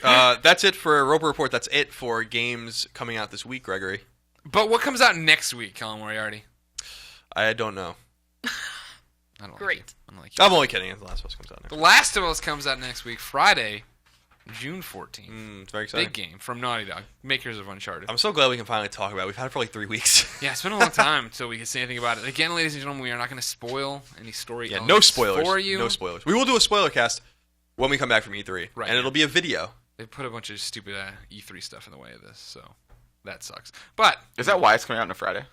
That's it for Roper Report. That's it for games coming out this week, Gregory. But what comes out next week, Colin Moriarty? I don't know. I don't Great. Like you. I don't like you. I'm only kidding. The Last of Us comes out next The week. Last of Us comes out next week, Friday, June 14th. It's very exciting. Big game from Naughty Dog, makers of Uncharted. I'm so glad we can finally talk about it. We've had it for like 3 weeks. Yeah, it's been a long time until we can say anything about it. Again, ladies and gentlemen, we are not going to spoil any story Yeah, no elements spoilers. for you. No spoilers. We will do a spoiler cast when we come back from E3. Right. And it'll be a video. They put a bunch of stupid E3 stuff in the way of this, so that sucks. But Is that why it's coming out on a Friday?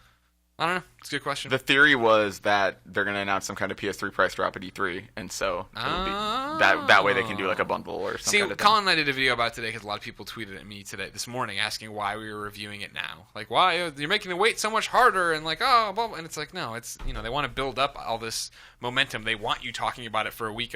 I don't know. It's a good question. The theory was that they're going to announce some kind of PS3 price drop at E3, and so it'll be, that way they can do like a bundle or something. See, kind of thing. Colin and I did a video about it today because a lot of people tweeted at me this morning asking why we were reviewing it now. Like, why you're making the wait so much harder, and like, oh, blah, blah. And it's like, no, it's they want to build up all this momentum. They want you talking about it for a week.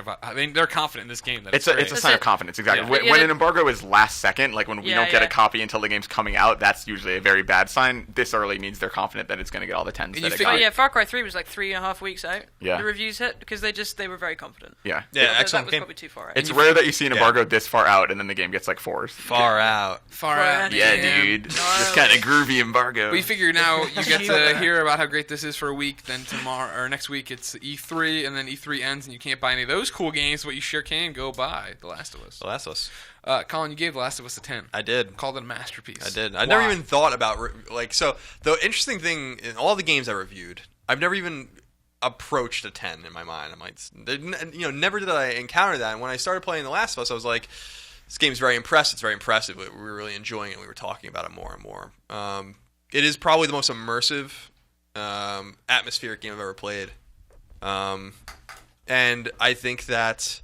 They're confident in this game that It's a sign of confidence, exactly. Yeah. When an embargo is last second, like when we don't get a copy until the game's coming out, that's usually a very bad sign. This early means they're confident that it's going to get all the tens that it got. Oh yeah, Far Cry 3 was like 3.5 weeks out. Yeah. The reviews hit because they were very confident. Yeah. Yeah, excellent That was game. probably too far out. It's rare that you see an embargo this far out, and then the game gets like 4s. Far out. Far out. Yeah, dude. Just kind of groovy embargo. But you figure now you get to hear about how great this is for a week. Then tomorrow or next week it's E3, and then E3 ends, and you can't buy any of those cool games. But you sure can go buy The Last of Us. The Last of Us. Colin, you gave The Last of Us a 10. I did. Called it a masterpiece. I did. I Why? never even thought about so the interesting thing in all the games I reviewed, I've never even approached a 10 in my mind. I'm like, never did I encounter that. And when I started playing The Last of Us, I was like, this game's very impressive. It's very impressive. We were really enjoying it. We were talking about it more and more. It is probably the most immersive, atmospheric game I've ever played. And I think that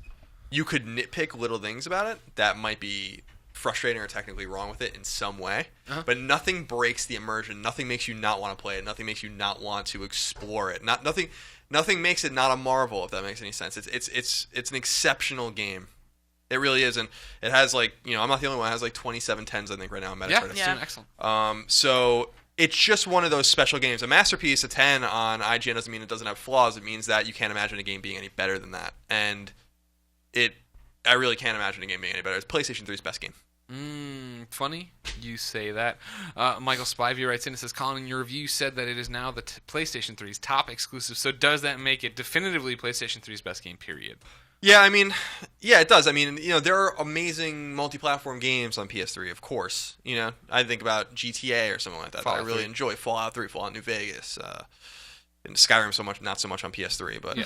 you could nitpick little things about it that might be frustrating or technically wrong with it in some way, but nothing breaks the immersion. Nothing makes you not want to play it. Nothing makes you not want to explore it. Nothing makes it not a marvel, if that makes any sense. It's an exceptional game. It really is, and it has I'm not the only one. It has like 27 tens I think right now on Metacritic. Yeah, excellent. So it's just one of those special games. A masterpiece, a 10 on IGN doesn't mean it doesn't have flaws. It means that you can't imagine a game being any better than that, and I really can't imagine a game being any better. It's PlayStation 3's best game. Funny you say that. Michael Spivey writes in and says, Colin, in your review said that it is now the PlayStation 3's top exclusive. So does that make it definitively PlayStation 3's best game, period? Yeah, it does. There are amazing multi-platform games on PS3, of course. I think about GTA or something like that. Fallout I really 3. enjoy Fallout 3, Fallout New Vegas, and Skyrim not so much on PS3, but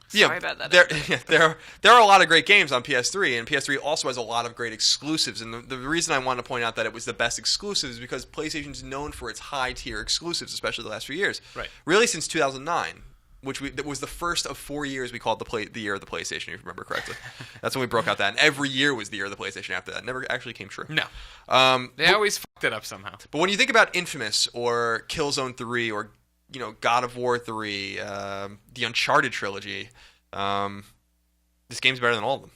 Sorry about that. there are a lot of great games on PS3, and PS3 also has a lot of great exclusives. And the reason I wanted to point out that it was the best exclusives is because PlayStation's known for its high-tier exclusives, especially the last few years. Right. Really since 2009. That was the first of 4 years we called the year of the PlayStation, if you remember correctly. That's when we broke out that. And every year was the year of the PlayStation after that. It never actually came true. No. They always fucked it up somehow. But when you think about Infamous or Killzone 3 or God of War 3, the Uncharted trilogy, this game's better than all of them,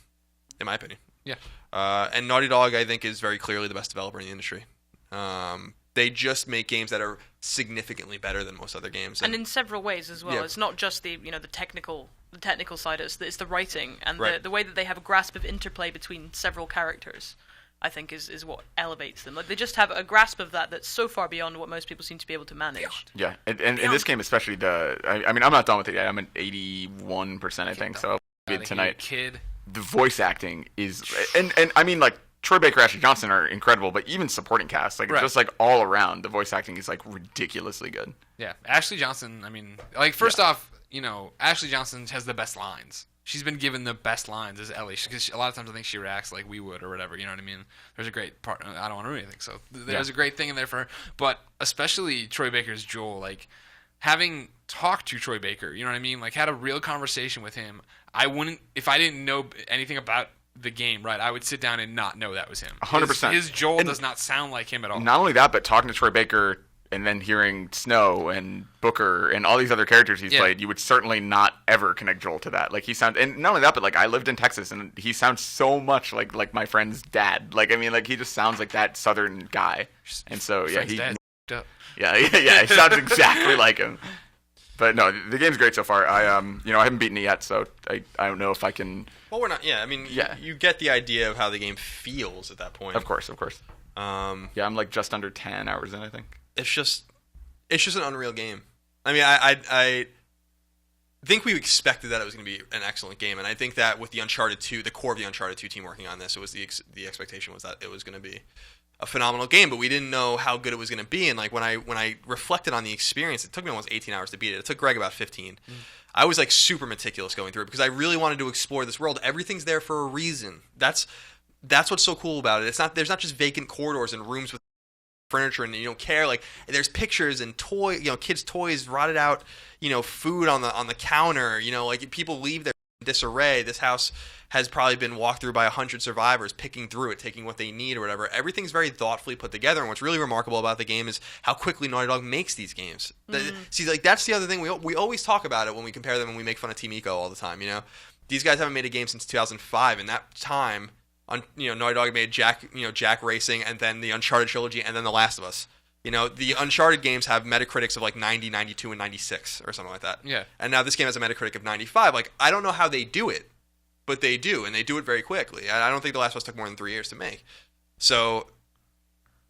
in my opinion. Yeah. And Naughty Dog, I think, is very clearly the best developer in the industry. They just make games that are significantly better than most other games, and in several ways as well. Yeah. It's not just the technical side. It's the writing and Right. the way that they have a grasp of interplay between several characters. I think is what elevates them. Like they just have a grasp of that's so far beyond what most people seem to be able to manage. Yeah, and in this game especially, I'm not done with it yet. I'm at 81%, I think, so I'll be it tonight. Kid. The voice acting is, and Troy Baker, Ashley Johnson are incredible, but even supporting cast, Right. just all around, the voice acting is ridiculously good. Yeah, Ashley Johnson, first off, Ashley Johnson has the best lines. She's been given the best lines as Ellie, because a lot of times I think she reacts like we would or whatever, you know what I mean? There's a great part, I don't want to ruin anything, so there's a great thing in there for her, but especially Troy Baker's Joel, having talked to Troy Baker, you know what I mean? Had a real conversation with him, if I didn't know anything about the game, right, I would sit down and not know that was him. 100%. His Joel does not sound like him at all. Not only that, but talking to Troy Baker and then hearing Snow and Booker and all these other characters he's played, you would certainly not ever connect Joel to that. He sounds, and not only that, but I lived in Texas and he sounds so much like my friend's dad. He just sounds like that Southern guy. And so Friend's dad up. he sounds exactly like him. But no, the game's great so far. I haven't beaten it yet, so I don't know if I can. Well, we're not. Yeah, I mean, you get the idea of how the game feels at that point. Of course. I'm like just under 10 hours in, I think. It's just an unreal game. I mean, I think we expected that it was going to be an excellent game, and I think that with the Uncharted 2, the core of the Uncharted 2 team working on this, it was the expectation was that it was going to be a phenomenal game, but we didn't know how good it was going to be. And like when I reflected on the experience, it took me almost 18 hours to beat it. It took Greg about 15. I was like super meticulous going through it because I really wanted to explore this world. Everything's there for a reason. That's what's so cool about it. There's not just vacant corridors and rooms with furniture and you don't care. Like there's pictures and kids' toys, rotted out, food on the counter. Like people leave their disarray. This house has probably been walked through by 100 survivors, picking through it, taking what they need or whatever. Everything's very thoughtfully put together, and what's really remarkable about the game is how quickly Naughty Dog makes these games. See, like that's the other thing we always talk about it when we compare them and we make fun of Team Ico all the time. These guys haven't made a game since 2005, and that time, Naughty Dog made Jack Racing, and then the Uncharted trilogy, and then The Last of Us. The Uncharted games have Metacritics of like 90, 92, and 96 or something like that. Yeah. And now this game has a Metacritic of 95. Like, I don't know how they do it, but they do, and they do it very quickly. I don't think The Last of Us took more than 3 years to make. So,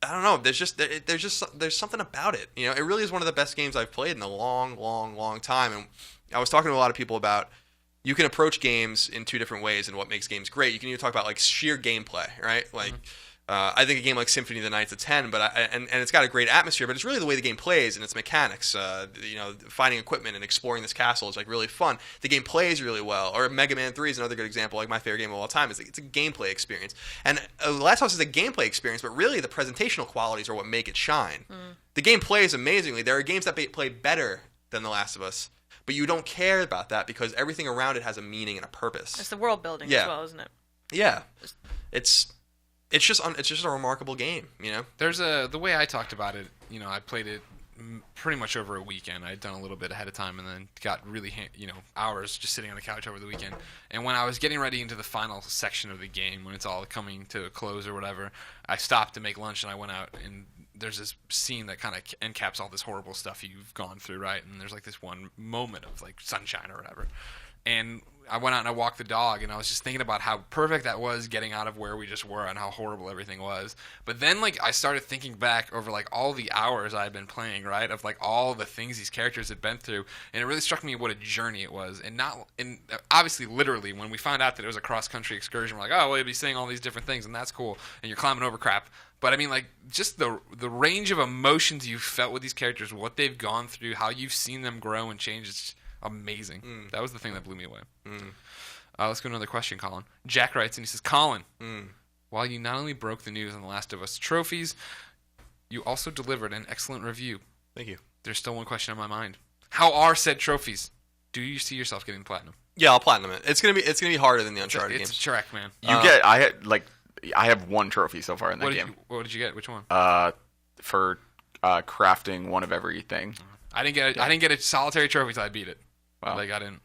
I don't know. There's something about it. It really is one of the best games I've played in a long, long, long time. And I was talking to a lot of people about you can approach games in two different ways and what makes games great. You can either talk about like sheer gameplay, right? Like, I think a game like Symphony of the Night's a 10, but and it's got a great atmosphere, but it's really the way the game plays and its mechanics. Finding equipment and exploring this castle is like really fun. The game plays really well. Or Mega Man 3 is another good example. Like my favorite game of all time. It's a gameplay experience. And Last of Us is a gameplay experience, but really the presentational qualities are what make it shine. The game plays amazingly. There are games that play better than The Last of Us, but you don't care about that because everything around it has a meaning and a purpose. It's the world building as well, isn't it? Yeah. It's just a remarkable game, There's the way I talked about it. I played it pretty much over a weekend. I'd done a little bit ahead of time, and then got really hours just sitting on the couch over the weekend. And when I was getting ready into the final section of the game, when it's all coming to a close or whatever, I stopped to make lunch and I went out and there's this scene that kind of encaps all this horrible stuff you've gone through, right? And there's like this one moment of like sunshine or whatever. And I went out and I walked the dog, and I was just thinking about how perfect that was getting out of where we just were and how horrible everything was. But then, like, I started thinking back over, like, all the hours I had been playing, right, of, like, all the things these characters had been through. And it really struck me what a journey it was. And obviously, literally, when we found out that it was a cross-country excursion, we're like, oh, well, you'll be saying all these different things, and that's cool. And you're climbing over crap. But, I mean, like, just the range of emotions you've felt with these characters, what they've gone through, how you've seen them grow and change, it's amazing. That was the thing that blew me away. Let's go to another question, Colin. Jack writes, and he says, Colin, while you not only broke the news on The Last of Us trophies, you also delivered an excellent review. Thank you. There's still one question on my mind. How are said trophies? Do you see yourself getting platinum? Yeah, I'll platinum it. It's gonna be harder than the Uncharted games. It's a trek, man. I have one trophy so far in that game. What did you get? Which one? For crafting one of everything. I didn't get a solitary trophy till I beat it. Wow. Like I didn't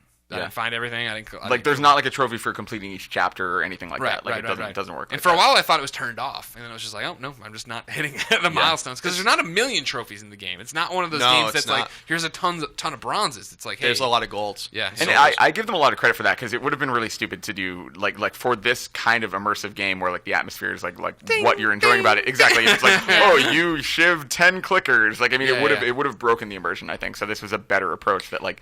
find everything. There's not like a trophy for completing each chapter or anything like that. Like it doesn't work. And for a while, I thought it was turned off, and then I was just like, oh no, I'm just not hitting the milestones because there's not a million trophies in the game. It's not one of those games that's like here's a ton of bronzes. It's like, hey, there's a lot of golds. Yeah, and I give them a lot of credit for that because it would have been really stupid to do like for this kind of immersive game where like the atmosphere is like ding, what you're enjoying about it. Exactly. It's like you shivved 10 clickers. Like I mean, it would have broken the immersion. I think so. This was a better approach that like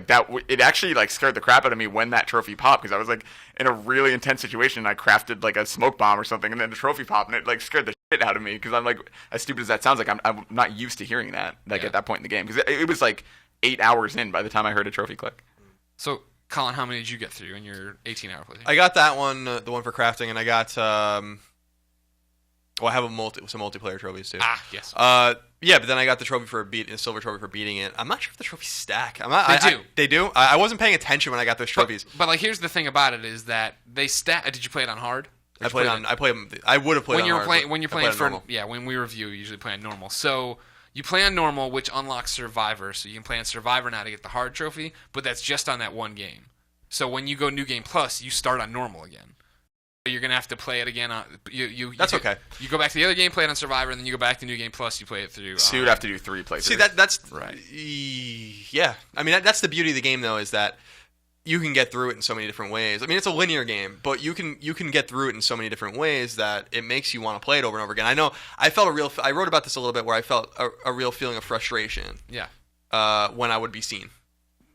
that. It actually like scared the crap out of me when that trophy popped because I was like in a really intense situation and I crafted like a smoke bomb or something and then the trophy popped and it like scared the shit out of me because I'm like, as stupid as that sounds, like I'm not used to hearing that at that point in the game because it was like 8 hours in by the time I heard a trophy click. So Colin, how many did you get through in your 18-hour playthrough? I got that one, the one for crafting, and I got I have some multiplayer trophies too. Ah, yes. Yeah, but then I got the silver trophy for beating it. I'm not sure if the trophies stack. They do. I wasn't paying attention when I got those trophies. But like, here's the thing about it is that they stack. Did you play it on hard? I would have played on hard. When you're playing when we review, you usually play on normal. So you play on normal, which unlocks Survivor. So you can play on Survivor now to get the hard trophy, but that's just on that one game. So when you go New Game Plus, you start on normal again. you're gonna have to play it again. That's okay. You go back to the other game, play it on Survivor, and then you go back to New Game Plus. You play it through. So you'd have to do 3 playthroughs. See, that's right. Yeah, I mean that's the beauty of the game, though, is that you can get through it in so many different ways. I mean, it's a linear game, but you can get through it in so many different ways that it makes you want to play it over and over again. I know I wrote about this a little bit, where I felt a real feeling of frustration. Yeah. When I would be seen,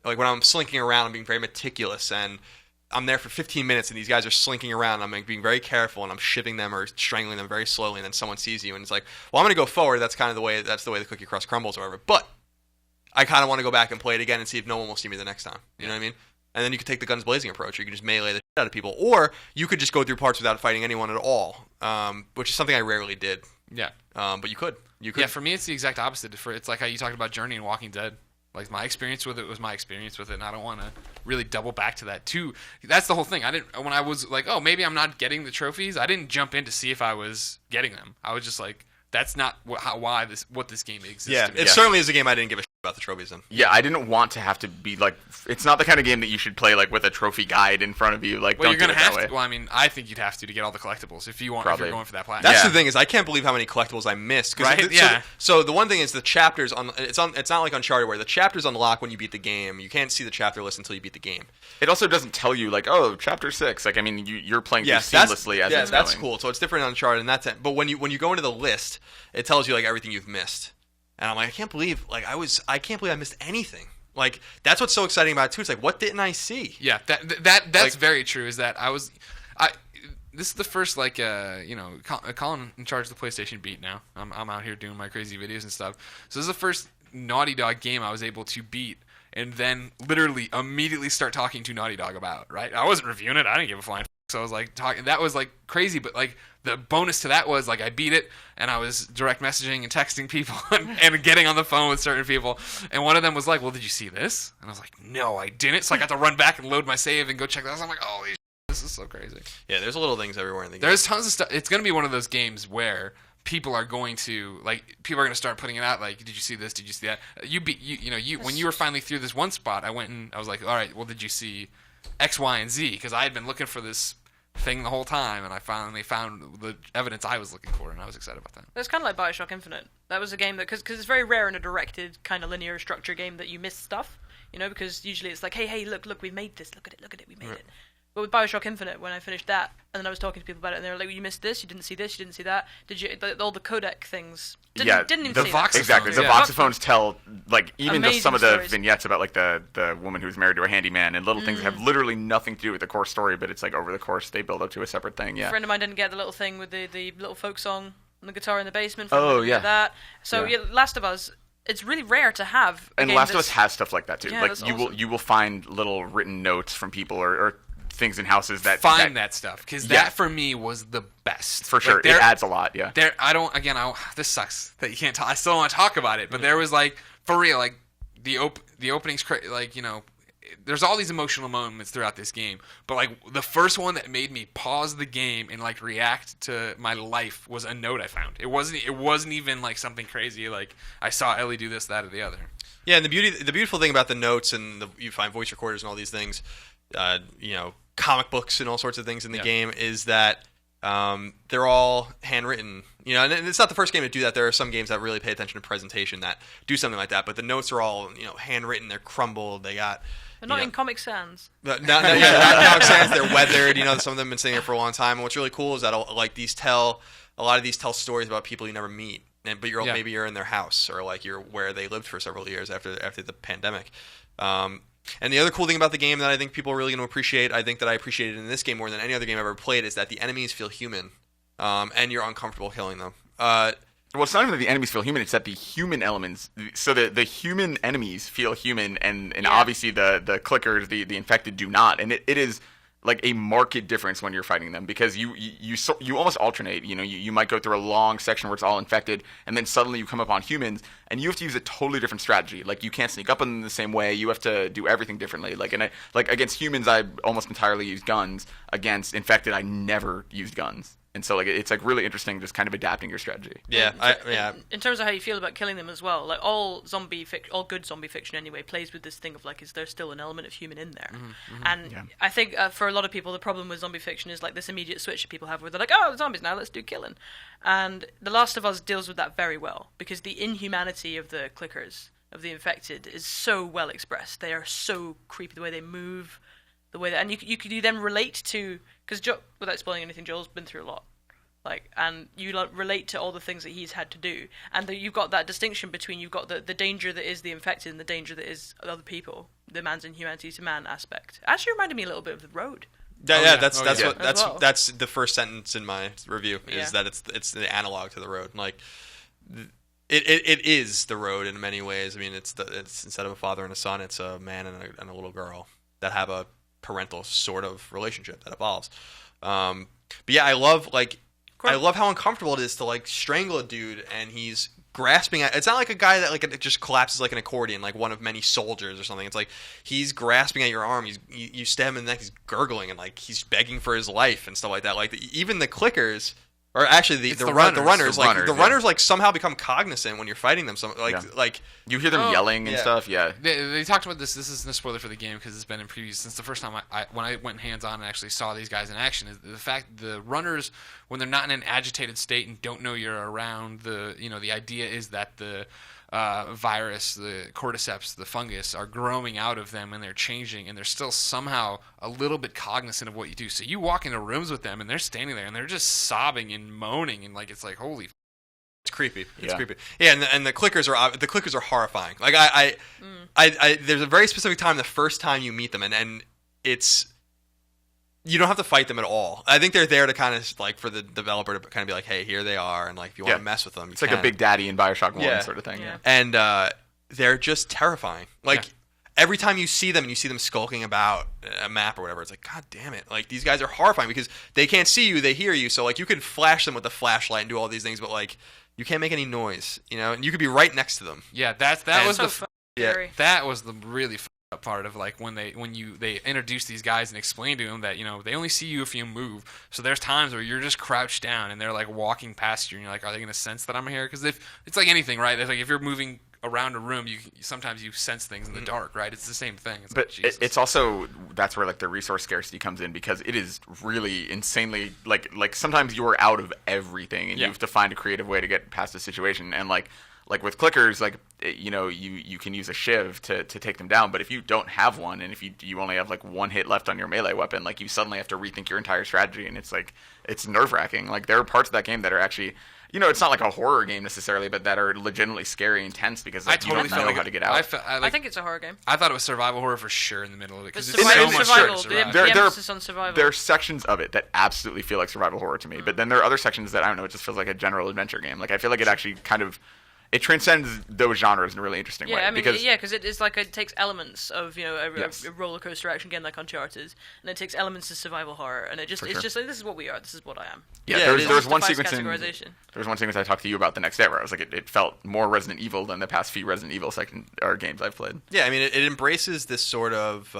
like when I'm slinking around and being very meticulous, and I'm there for 15 minutes and these guys are slinking around, and I'm like being very careful, and I'm shivving them or strangling them very slowly, and then someone sees you and it's like, well, I'm going to go forward. That's the way the cookie crust crumbles or whatever. But I kind of want to go back and play it again and see if no one will see me the next time. You know what I mean? And then you could take the guns blazing approach, or you can just melee the shit out of people, or you could just go through parts without fighting anyone at all, which is something I rarely did. Yeah. But you could. Yeah, for me, it's the exact opposite. It's like how you talked about Journey and Walking Dead. Like, my experience with it was my experience with it, and I don't want to really double back to that too. That's the whole thing. When I was like, oh, maybe I'm not getting the trophies, I didn't jump in to see if I was getting them. I was just like, that's not what this game exists. Yeah, to me. it certainly is a game I didn't give a shit about the trophies in. Yeah, I didn't want to have to be like. It's not the kind of game that you should play like with a trophy guide in front of you. Like, well, don't you're do gonna it have that to. way. Well, I mean, I think you'd have to get all the collectibles if you want. If you're going for that platinum. That's Yeah. the thing, is I can't believe how many collectibles I missed. Right? Yeah. So the one thing is the chapters it's not like Uncharted where the chapters unlock when you beat the game. You can't see the chapter list until you beat the game. It also doesn't tell you like, oh, chapter 6. Like, I mean, you're playing through seamlessly as it's that's going. cool. So it's different on Uncharted in that sense. But when you go into the list, it tells you like everything you've missed. And I'm like, I can't believe I missed anything. Like, that's what's so exciting about it too. It's like, what didn't I see? Yeah, that's like, very true. Is that this is the first Colin in charge of the PlayStation beat now. I'm out here doing my crazy videos and stuff. So this is the first Naughty Dog game I was able to beat, and then literally immediately start talking to Naughty Dog about. Right? I wasn't reviewing it. I didn't give a flying. So I was like talking. That was like crazy, but like the bonus to that was like I beat it, and I was direct messaging and texting people and getting on the phone with certain people. And one of them was like, "Well, did you see this?" And I was like, "No, I didn't." So I got to run back and load my save and go check that. I'm like, "Holy shit, this is so crazy." Yeah, there's little things everywhere in the game. There's tons of stuff. It's gonna be one of those games where people are going to start putting it out. Like, did you see this? Did you see that? When you were finally through this one spot, I went and I was like, all right, well, did you see X, Y, and Z? Because I had been looking for this thing the whole time, and I finally found the evidence I was looking for, and I was excited about that. It's kind of like BioShock Infinite. That was a game that, because it's very rare in a directed kind of linear structure game that you miss stuff, because usually it's like, hey, look, we made this, look at it, we made it. But with BioShock Infinite, when I finished that, and then I was talking to people about it, and they were like, well, you missed this, you didn't see this, you didn't see that. Did you, all the codec things, didn't even the see that. Exactly. The Yeah. voxophones tell, like, even just some of the Amazing stories. vignettes about, like, the woman who's married to a handyman and little things that have literally nothing to do with the core story, but it's, like, over the course they build up to a separate thing, A yeah. friend of mine didn't get the little thing with the little folk song on the guitar in the basement. Oh, yeah. That. So, Yeah. Last of Us, it's really rare to have a And game Last of Us that's- has stuff like that, too. Yeah, Like, that's you awesome. will find little written notes from people or things in houses that... Find that stuff, because Yeah. that, for me, was the best. For sure. Like, It adds a lot, yeah. This sucks that you can't talk. I still want to talk about it, but there was, like, for real, like, the opening's, like, there's all these emotional moments throughout this game, but, like, the first one that made me pause the game and, like, react to my life was a note I found. It wasn't even, like, something crazy, like, I saw Ellie do this, that, or the other. Yeah, and the beautiful thing about the notes and you find voice recorders and all these things, comic books and all sorts of things in the game is that they're all handwritten. And it's not the first game to do that. There are some games that really pay attention to presentation that do something like that. But the notes are all handwritten. They're crumbled. They got. They're not in Comic Sans. Now Comic Sans, they're weathered. Some of them have been sitting here for a long time. And what's really cool is that a lot of these tell stories about people you never meet. But maybe you're in their house or like you're where they lived for several years after the pandemic. And the other cool thing about the game that I think people are really going to appreciate, I think that I appreciated in this game more than any other game I've ever played, is that the enemies feel human, and you're uncomfortable killing them. Well, it's not even that the enemies feel human; it's that the human elements, so the human enemies feel human, and obviously the clickers, the infected, do not, and it is like a marked difference when you're fighting them, because you almost alternate. You might go through a long section where it's all infected, and then suddenly you come up on humans, and you have to use a totally different strategy. Like, you can't sneak up on them the same way. You have to do everything differently. Like against humans, I almost entirely use guns. Against infected, I never used guns. And so like it's like really interesting, just kind of adapting your strategy. Yeah, in terms of how you feel about killing them as well, like all good zombie fiction anyway plays with this thing of like, is there still an element of human in there? And I think for a lot of people, the problem with zombie fiction is like this immediate switch that people have where they're like, oh, zombies now, let's do killing. And The Last of Us deals with that very well, because the inhumanity of the clickers, of the infected, is so well expressed. They are so creepy, the way they move, the way that, and you then relate to, because without spoiling anything, Joel's been through a lot, and you relate to all the things that he's had to do, and you've got that distinction between, you've got the danger that is the infected and the danger that is other people, the man's inhumanity to man aspect. Actually reminded me a little bit of The Road. That's the first sentence in my review is that it's the analog to The Road. Like it is The Road in many ways. I mean, it's instead of a father and a son, it's a man and a little girl that have a parental sort of relationship that evolves. But yeah, I love how uncomfortable it is to like strangle a dude and he's grasping at. It's not like a guy that like it just collapses like an accordion, like one of many soldiers or something. It's like he's grasping at your arm. You stab him in the neck. He's gurgling and like he's begging for his life and stuff like that. Like even the clickers. Or actually, the runners like somehow become cognizant when you're fighting them. Like you hear them yelling and stuff. Yeah, they talked about this. This isn't a spoiler for the game because it's been in previews since the first time when I went hands on and actually saw these guys in action. Is the fact the runners, when they're not in an agitated state and don't know you're around, the idea is that the virus, the cordyceps, the fungus are growing out of them and they're changing and they're still somehow a little bit cognizant of what you do. So you walk into rooms with them and they're standing there and they're just sobbing and moaning and like it's like holy. It's creepy. It's creepy. Yeah, and the clickers are horrifying. Like I there's a very specific time, the first time you meet them, and it's. You don't have to fight them at all. I think they're there to kind of like for the developer to kind of be like, hey, here they are, and like if you want to mess with them, it's like a Big Daddy in Bioshock 1 sort of thing. Yeah. And they're just terrifying. Like every time you see them and you see them skulking about a map or whatever, it's like, God damn it! Like these guys are horrifying because they can't see you, they hear you. So like you could flash them with a flashlight and do all these things, but like you can't make any noise, and you could be right next to them. Yeah, that was the really part of like when they introduce these guys and explain to them that they only see you if you move. So there's times where you're just crouched down and they're like walking past you and you're like, are they going to sense that I'm here? Because if it's like anything, right? It's like if you're moving around a room, sometimes you sense things in the dark, right? It's the same thing. But it's also that's where like the resource scarcity comes in, because it is really insanely like sometimes you are out of everything and you have to find a creative way to get past a situation. And like with clickers, like you can use a shiv to take them down, but if you don't have one and if you only have like one hit left on your melee weapon, like you suddenly have to rethink your entire strategy, and it's like it's nerve-wracking. Like there are parts of that game that are actually it's not like a horror game necessarily, but that are legitimately scary and tense because like, you don't know how to get out. I think it's a horror game. I thought it was survival horror for sure in the middle of it because it's so much survival. survival. The emphasis on survival. There are sections of it that absolutely feel like survival horror to me, but then there are other sections that I don't know. It just feels like a general adventure game. Like I feel like it actually kind of. It transcends those genres in a really interesting way. I mean, because it's like it takes elements of a roller coaster action game like Uncharted, and it takes elements of survival horror, and just like this is what we are, this is what I am. Yeah, there was one sequence I talked to you about the next day where I was like, it felt more Resident Evil than the past few Resident Evil games I've played. Yeah, I mean, it embraces this sort of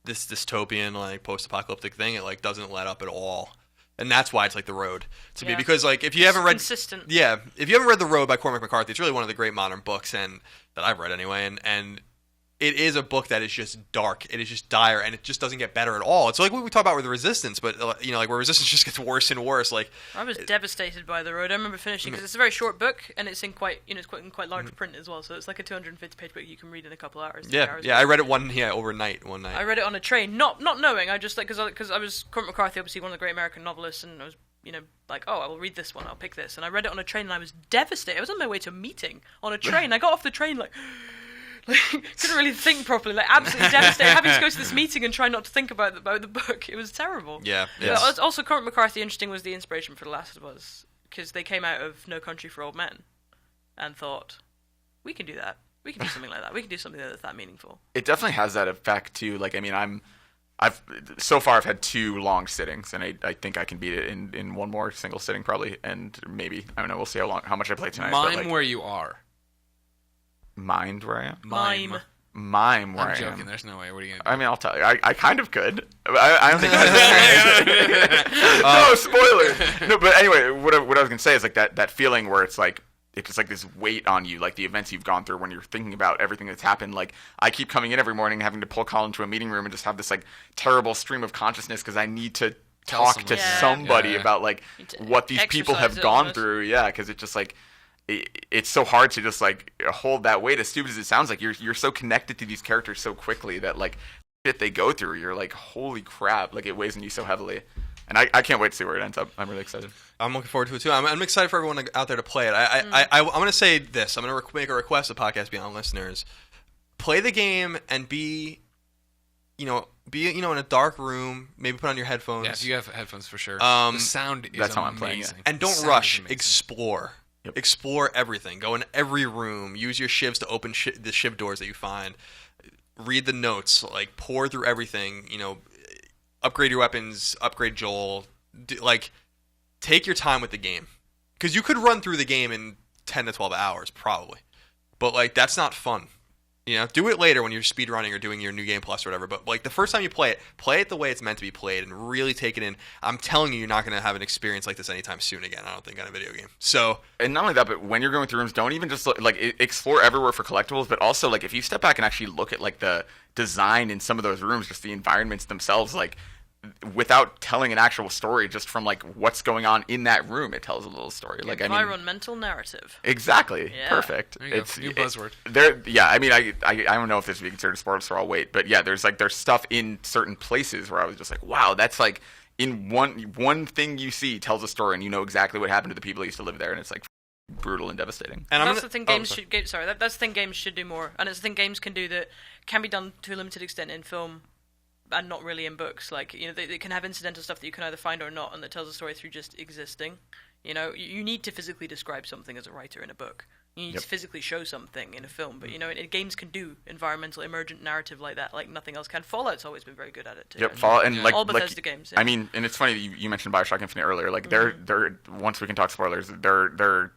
this dystopian like post-apocalyptic thing. It like doesn't let up at all. And that's why it's like The Road to me, because like if you haven't read consistent. Yeah, if you haven't read The Road by Cormac McCarthy, it's really one of the great modern books and that I've read anyway, and it is a book that is just dark. It is just dire, and it just doesn't get better at all. It's like what we talk about with Resistance, but like where Resistance just gets worse and worse. Like I was devastated by The Road. I remember finishing because it's a very short book, and it's in quite large print as well. So it's like a 250-page book you can read in a couple hours. I read it overnight one night. I read it on a train, not knowing. I just like because I was Cormac McCarthy, obviously one of the great American novelists, and I was like, oh, I will read this one. I'll pick this, and I read it on a train, and I was devastated. I was on my way to a meeting on a train. I got off the train like. Couldn't really think properly, like absolutely devastated, having to go to this meeting and try not to think about the book. It was terrible. Yeah. But also, Cormac McCarthy, interesting, was the inspiration for The Last of Us, because they came out of No Country for Old Men and thought, we can do that. We can do something like that. We can do something that's that meaningful. It definitely has that effect too. Like, I mean, I've so far I've had 2 long sittings, and I think I can beat it in one more single sitting probably, and maybe I don't know. We'll see how much I play tonight. Mime where you are. Mind where I am? Mime. mime where I'm I joking. am. There's no way. What are you gonna do? I mean, I'll tell you. I kind of could. I don't think I no spoilers. No, but anyway, what I was gonna say is like that feeling where it's like this weight on you, like the events you've gone through when you're thinking about everything that's happened. Like I keep coming in every morning, having to pull Colin to a meeting room and just have this like terrible stream of consciousness because I need to talk to somebody about like what these people have gone through. Yeah, because it's just like. It's so hard to just like hold that weight. As stupid as it sounds, like you're so connected to these characters so quickly that like shit they go through, you're like, holy crap! Like it weighs on you so heavily. And I can't wait to see where it ends up. I'm really excited. I'm looking forward to it too. I'm excited for everyone out there to play it. I'm going to say this. I'm going to make a request to Podcast Beyond listeners: play the game and be in a dark room. Maybe put on your headphones. Yeah, if you have headphones for sure. The sound is that's how amazing. I'm playing it. And don't rush. Explore. Yep. Explore everything. Go in every room. Use your shivs to open the shiv doors that you find. Read the notes. Like pour through everything. Upgrade your weapons. Upgrade Joel. Take your time with the game, because you could run through the game in 10 to 12 hours probably, but that's not fun. Do it later when you're speedrunning or doing your New Game Plus or whatever. But the first time you play it the way it's meant to be played and really take it in. I'm telling you, you're not going to have an experience like this anytime soon again. I don't think on a video game. So, and not only that, but when you're going through rooms, don't even just explore everywhere for collectibles. But also if you step back and actually look at the design in some of those rooms, just the environments themselves, without telling an actual story, just from what's going on in that room, it tells a little story. Environmental narrative. Exactly. Yeah. Perfect. It's new buzzword. I don't know if this would be considered spoilers, so I'll wait. But yeah, there's stuff in certain places where I was just like, wow, that's in one thing you see tells a story, and you know exactly what happened to the people who used to live there, and it's brutal and devastating. And that's the thing games should. That's the thing games should do more, and it's the thing games can do that can be done to a limited extent in film. And not really in books. They can have incidental stuff that you can either find or not, and that tells a story through just existing. You need to physically describe something as a writer in a book. You need to physically show something in a film. But games can do environmental, emergent narrative like that, like nothing else can. Fallout's always been very good at it too. Yep, Fallout and all Bethesda games. Yeah. I mean, and it's funny that you mentioned BioShock Infinite earlier. They're once we can talk spoilers, they're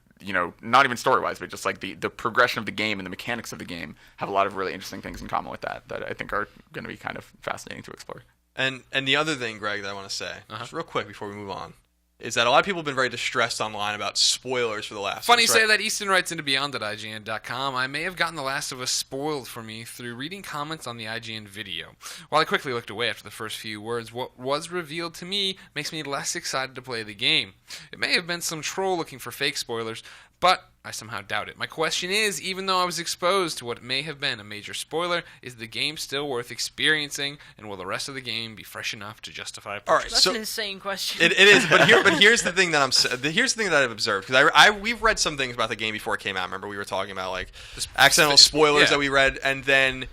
not even story-wise, but just the progression of the game and the mechanics of the game have a lot of really interesting things in common with that I think are going to be kind of fascinating to explore. And the other thing, Greg, that I want to say, just real quick before we move on, is that a lot of people have been very distressed online about spoilers for The Last of Us. Funny you say that. Easton writes into beyond@ign.com, I may have gotten The Last of Us spoiled for me through reading comments on the IGN video. While I quickly looked away after the first few words, what was revealed to me makes me less excited to play the game. It may have been some troll looking for fake spoilers, but I somehow doubt it. My question is, even though I was exposed to what may have been a major spoiler, is the game still worth experiencing, and will the rest of the game be fresh enough to justify purchase? All right, That's an insane question. It is, but here's the thing that I've observed, because we've read some things about the game before it came out. Remember, we were talking about accidental spoilers that we read, and then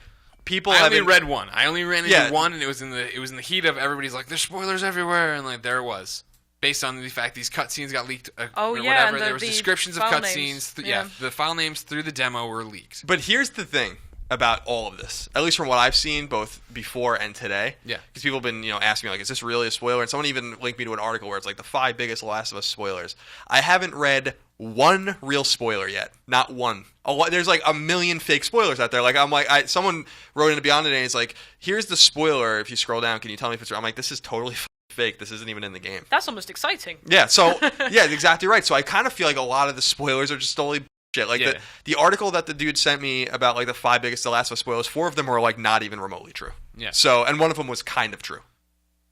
people. I only read one. I only ran into one, and it was in the heat of everybody's like, "There's spoilers everywhere," and there it was. Based on the fact these cutscenes got leaked or whatever, there was descriptions of cutscenes. The file names through the demo were leaked. But here's the thing about all of this, at least from what I've seen, both before and today. Yeah. Because people have been, asking me, is this really a spoiler? And someone even linked me to an article where it's the 5 biggest Last of Us spoilers. I haven't read one real spoiler yet. Not one. There's a million fake spoilers out there. Someone wrote into Beyond today, and it's here's the spoiler. If you scroll down, can you tell me if it's real? I'm this is totally fake. This isn't even in the game. That's almost exciting. Yeah, so yeah, exactly right. So I kind of feel a lot of the spoilers are just totally shit. The article that the dude sent me about the 5 biggest The Last of Us spoilers, 4 of them were not even remotely true. Yeah. So, and one of them was kind of true.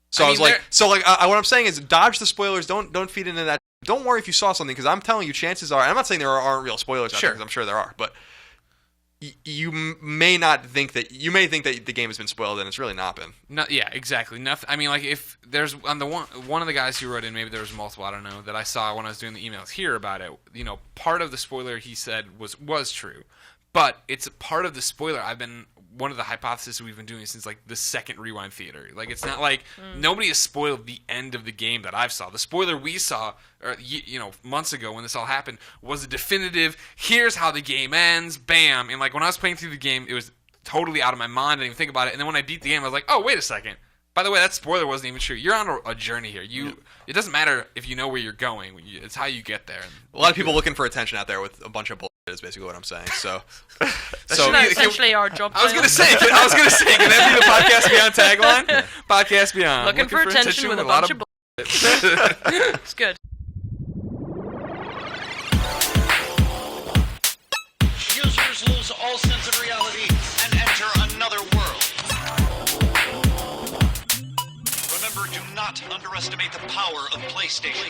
So I was what I'm saying is dodge the spoilers. Don't feed into that. Don't worry if you saw something, because I'm telling you, chances are, and I'm not saying there aren't real spoilers out there, because I'm sure there are, but you may think that the game has been spoiled, and it's really not been. No, yeah, exactly. Nothing. I mean, if there's on the one of the guys who wrote in, maybe there was multiple, I don't know, that I saw when I was doing the emails here about it. Part of the spoiler he said was true, but it's a part of the spoiler. One of the hypotheses we've been doing since the second Rewind Theater. It's not nobody has spoiled the end of the game that I've saw. The spoiler we saw, months ago when this all happened, was a definitive. Here's how the game ends. Bam! And when I was playing through the game, it was totally out of my mind. I didn't even think about it. And then when I beat the game, I was like, oh, wait a second. By the way, that spoiler wasn't even true. You're on a journey here. It doesn't matter if you know where you're going. It's how you get there. A lot of people looking for attention out there with a bunch of bull. is basically what I'm saying. So Isn't that essentially our job? I was gonna say, can that be the Podcast Beyond tagline? Podcast Beyond. Looking for attention with a bunch of bullshit. It's good. Users lose all sense of reality and enter another world. Remember, do not underestimate the power of PlayStation.